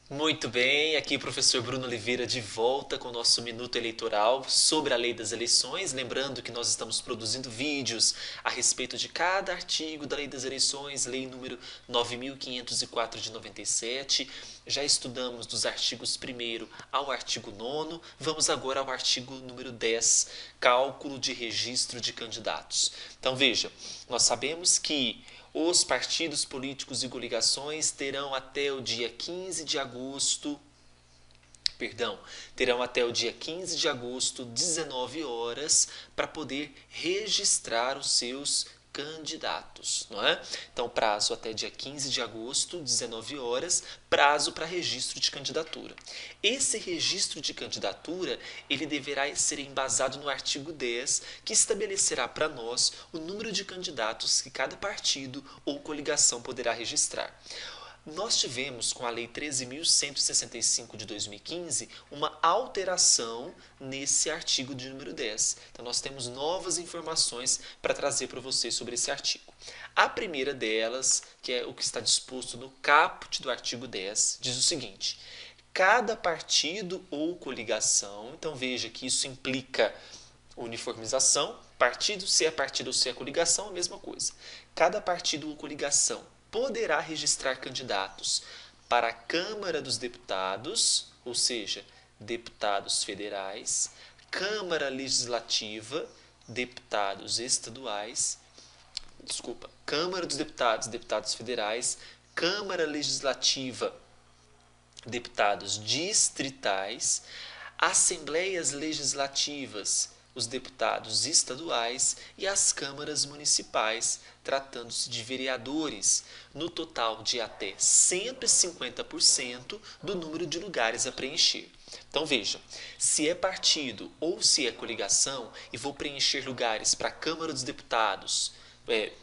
Muito bem, aqui o professor Bruno Oliveira de volta com o nosso Minuto Eleitoral sobre a Lei das Eleições. Lembrando que nós estamos produzindo vídeos a respeito de cada artigo da Lei das Eleições, Lei número 9.504 de 97. Já estudamos dos artigos 1º ao artigo 9º. Vamos agora ao artigo número 10, Cálculo de Registro de Candidatos. Então veja, nós sabemos que os partidos políticos e coligações terão até o dia 15 de agosto, terão até o dia 15 de agosto, 19 horas, para poder registrar os seus candidatos, não é? Então, prazo até dia 15 de agosto, 19 horas, prazo para registro de candidatura. Esse registro de candidatura, ele deverá ser embasado no artigo 10, que estabelecerá para nós o número de candidatos que cada partido ou coligação poderá registrar. Nós tivemos, com a Lei 13.165 de 2015, uma alteração nesse artigo de número 10. Então, nós temos novas informações para trazer para vocês sobre esse artigo. A primeira delas, que é o que está disposto no caput do artigo 10, diz o seguinte: cada partido ou coligação, então veja que isso implica uniformização, partido, se é partido ou se é coligação, a mesma coisa. Cada partido ou coligação poderá registrar candidatos para a Câmara dos Deputados, ou seja, deputados federais, Câmara Legislativa, deputados estaduais, Câmara dos Deputados, deputados federais, Câmara Legislativa, deputados distritais, assembleias legislativas, os deputados estaduais e as câmaras municipais, tratando-se de vereadores, no total de até 150% do número de lugares a preencher. Então veja, se é partido ou se é coligação e vou preencher lugares para a Câmara dos Deputados,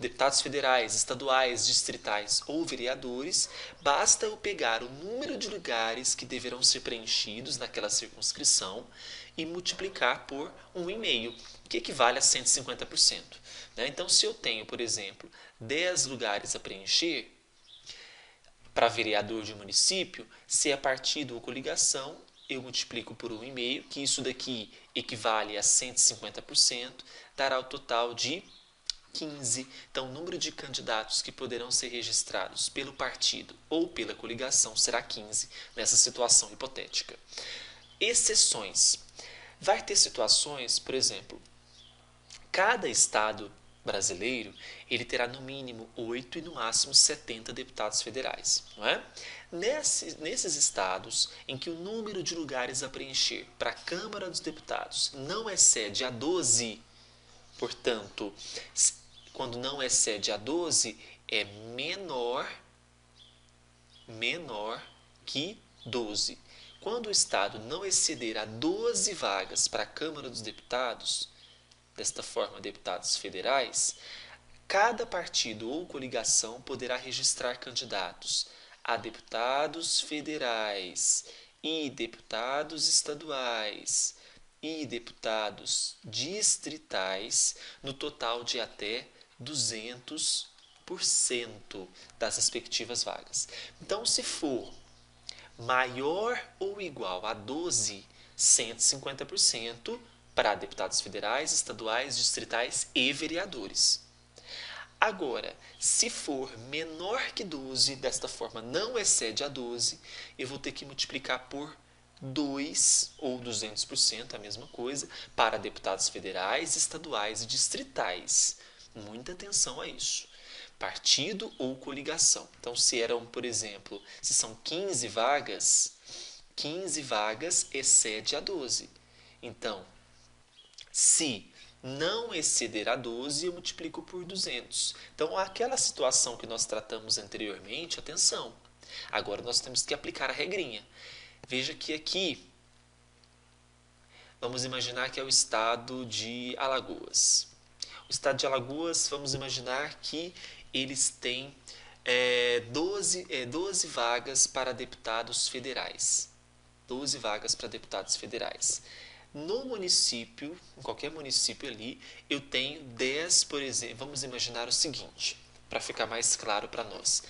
deputados federais, estaduais, distritais ou vereadores, basta eu pegar o número de lugares que deverão ser preenchidos naquela circunscrição e multiplicar por 1,5, que equivale a 150%. Então, se eu tenho, por exemplo, 10 lugares a preencher para vereador de município, se é partido ou coligação, eu multiplico por 1,5, que isso daqui equivale a 150%, dará o total de 15. Então, o número de candidatos que poderão ser registrados pelo partido ou pela coligação será 15, nessa situação hipotética. Exceções. Vai ter situações, por exemplo, cada estado brasileiro ele terá no mínimo 8 e no máximo 70 deputados federais, não é? Nesses estados em que o número de lugares a preencher para a Câmara dos Deputados não excede a 12, portanto, quando não excede a 12, é menor que 12. Quando o Estado não exceder a 12 vagas para a Câmara dos Deputados, desta forma, deputados federais, cada partido ou coligação poderá registrar candidatos a deputados federais e deputados estaduais e deputados distritais, no total de até 200% das respectivas vagas. Então, se for maior ou igual a 12, 150% para deputados federais, estaduais, distritais e vereadores. Agora, se for menor que 12, desta forma não excede a 12, eu vou ter que multiplicar por 2 ou 200%, a mesma coisa, para deputados federais, estaduais e distritais. Muita atenção a isso. Partido ou coligação. Então, se eram, por exemplo, se são 15 vagas excede a 12. Então, se não exceder a 12, eu multiplico por 200. Então, aquela situação que nós tratamos anteriormente, atenção. Agora nós temos que aplicar a regrinha. Veja que aqui, vamos imaginar que é o estado de Alagoas. O estado de Alagoas, vamos imaginar que eles têm 12 vagas para deputados federais. 12 vagas para deputados federais. No município, em qualquer município ali, eu tenho 10, por exemplo. Vamos imaginar o seguinte, para ficar mais claro para nós.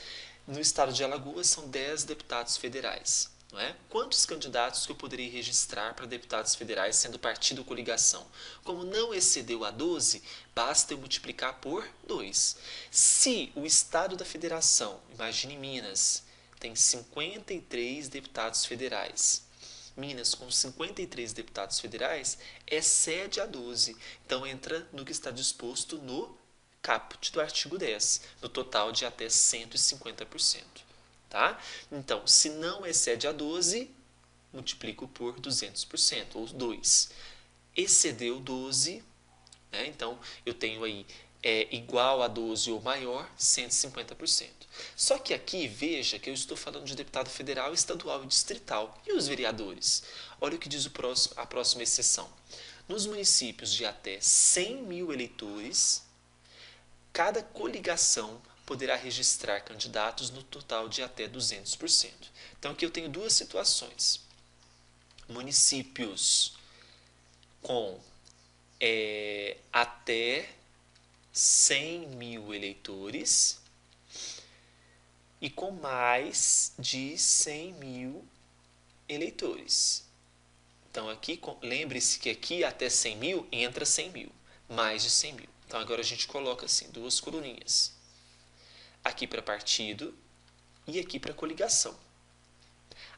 No estado de Alagoas são 10 deputados federais. não é? Quantos candidatos que eu poderia registrar para deputados federais sendo partido ou coligação? Como não excedeu a 12, basta eu multiplicar por 2. Se o estado da federação, imagine Minas, tem 53 deputados federais. Minas, com 53 deputados federais, excede a 12. Então, entra no que está disposto no caput do artigo 10, no total de até 150%. Tá? Então, se não excede a 12, multiplico por 200%, ou 2. Excedeu 12, né? Então, eu tenho aí igual a 12 ou maior, 150%. Só que aqui, veja que eu estou falando de deputado federal, estadual e distrital. E os vereadores? Olha o que diz a próxima exceção. Nos municípios de até 100 mil eleitores, cada coligação poderá registrar candidatos no total de até 200%. Então, aqui eu tenho duas situações. Municípios com até 100 mil eleitores e com mais de 100 mil eleitores. Então, aqui, lembre-se que aqui até 100 mil entra 100 mil, mais de 100 mil. Então, agora a gente coloca assim, duas coluninhas. Aqui para partido e aqui para coligação.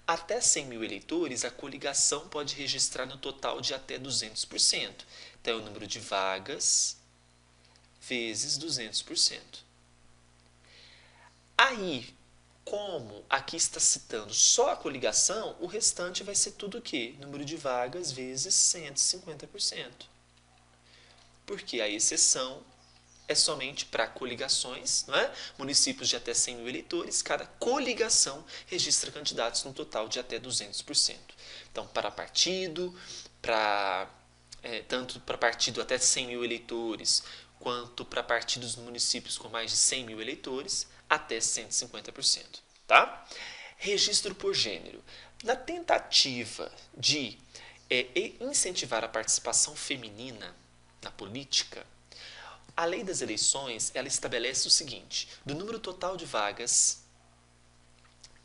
Até 100 mil eleitores, a coligação pode registrar no total de até 200%. Então, é o número de vagas vezes 200%. Aí, como aqui está citando só a coligação, o restante vai ser tudo o quê? Número de vagas vezes 150%. Porque a exceção é somente para coligações, não é? Municípios de até 100 mil eleitores, cada coligação registra candidatos no total de até 200%. Então, para partido, tanto para partido até 100 mil eleitores, quanto para partidos no municípios com mais de 100 mil eleitores, até 150%. Tá? Registro por gênero. Na tentativa de incentivar a participação feminina na política, a lei das eleições, ela estabelece o seguinte: do número total de vagas,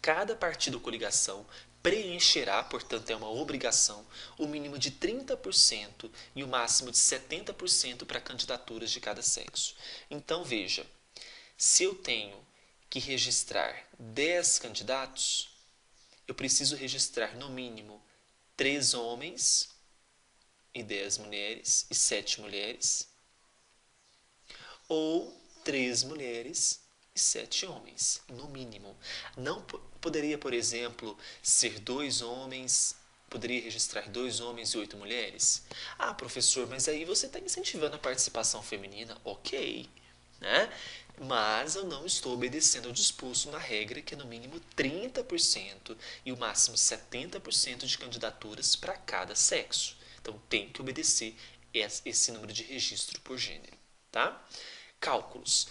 cada partido ou coligação preencherá, portanto é uma obrigação, o mínimo de 30% e o máximo de 70% para candidaturas de cada sexo. Então veja, se eu tenho que registrar 10 candidatos, eu preciso registrar no mínimo 3 homens e 10 mulheres e 7 mulheres, ou 3 mulheres e 7 homens, no mínimo. Não poderia, por exemplo, ser 2 homens, poderia registrar 2 homens e 8 mulheres? Ah, professor, mas aí você está incentivando a participação feminina. Ok, né? Mas eu não estou obedecendo ao disposto na regra que é no mínimo 30% e o máximo 70% de candidaturas para cada sexo. Então tem que obedecer esse número de registro por gênero, tá? Cálculos.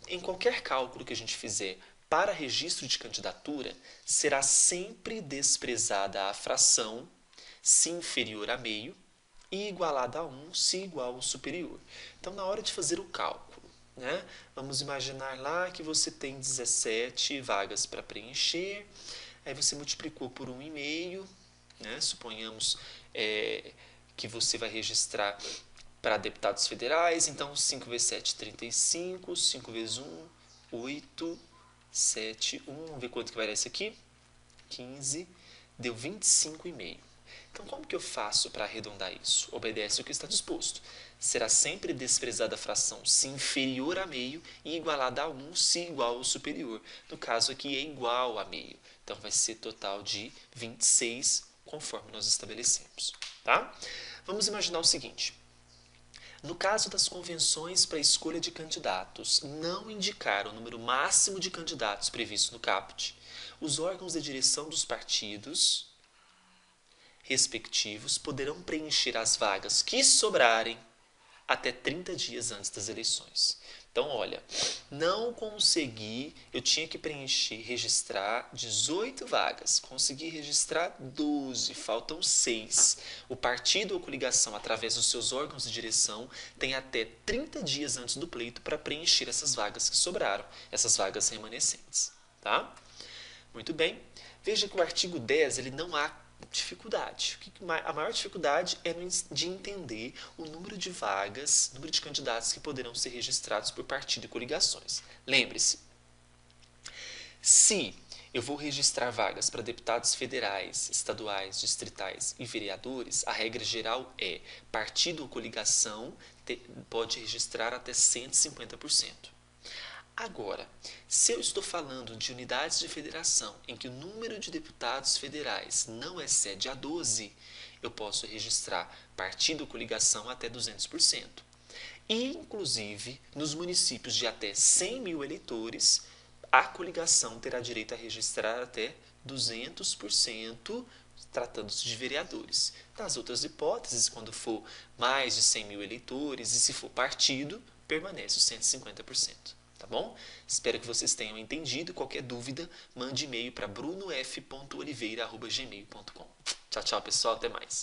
Em qualquer cálculo que a gente fizer para registro de candidatura, será sempre desprezada a fração se inferior a meio e igualada a 1 se igual ao superior. Então, na hora de fazer o cálculo, né, vamos imaginar lá que você tem 17 vagas para preencher, aí você multiplicou por 1,5, né, suponhamos que você vai registrar para deputados federais, então 5 vezes 7, 35, 5 vezes 1, 8, 7, 1, vamos ver quanto que vai dar isso aqui? 15, deu 25,5. Então, como que eu faço para arredondar isso? Obedece o que está disposto. Será sempre desprezada a fração se inferior a meio e igualada a 1 se igual ao superior. No caso aqui é igual a meio. Então, vai ser total de 26, conforme nós estabelecemos. Tá? Vamos imaginar o seguinte. No caso das convenções para a escolha de candidatos não indicar o número máximo de candidatos previsto no caput, os órgãos de direção dos partidos respectivos poderão preencher as vagas que sobrarem até 30 dias antes das eleições. Então, olha, não consegui, eu tinha que preencher, registrar 18 vagas, consegui registrar 12, faltam 6. O partido ou coligação, através dos seus órgãos de direção, tem até 30 dias antes do pleito para preencher essas vagas que sobraram, essas vagas remanescentes. Tá? Muito bem. Veja que o artigo 10 ele não há dificuldade. A maior dificuldade é de entender o número de vagas, número de candidatos que poderão ser registrados por partido e coligações. Lembre-se, se eu vou registrar vagas para deputados federais, estaduais, distritais e vereadores, a regra geral é partido ou coligação pode registrar até 150%. Agora, se eu estou falando de unidades de federação em que o número de deputados federais não excede a 12, eu posso registrar partido ou coligação até 200%. E, inclusive, nos municípios de até 100 mil eleitores, a coligação terá direito a registrar até 200%, tratando-se de vereadores. Nas outras hipóteses, quando for mais de 100 mil eleitores e se for partido, permanece os 150%. Tá bom? Espero que vocês tenham entendido. Qualquer dúvida, mande e-mail para brunof.oliveira@gmail.com. Tchau, tchau, pessoal. Até mais.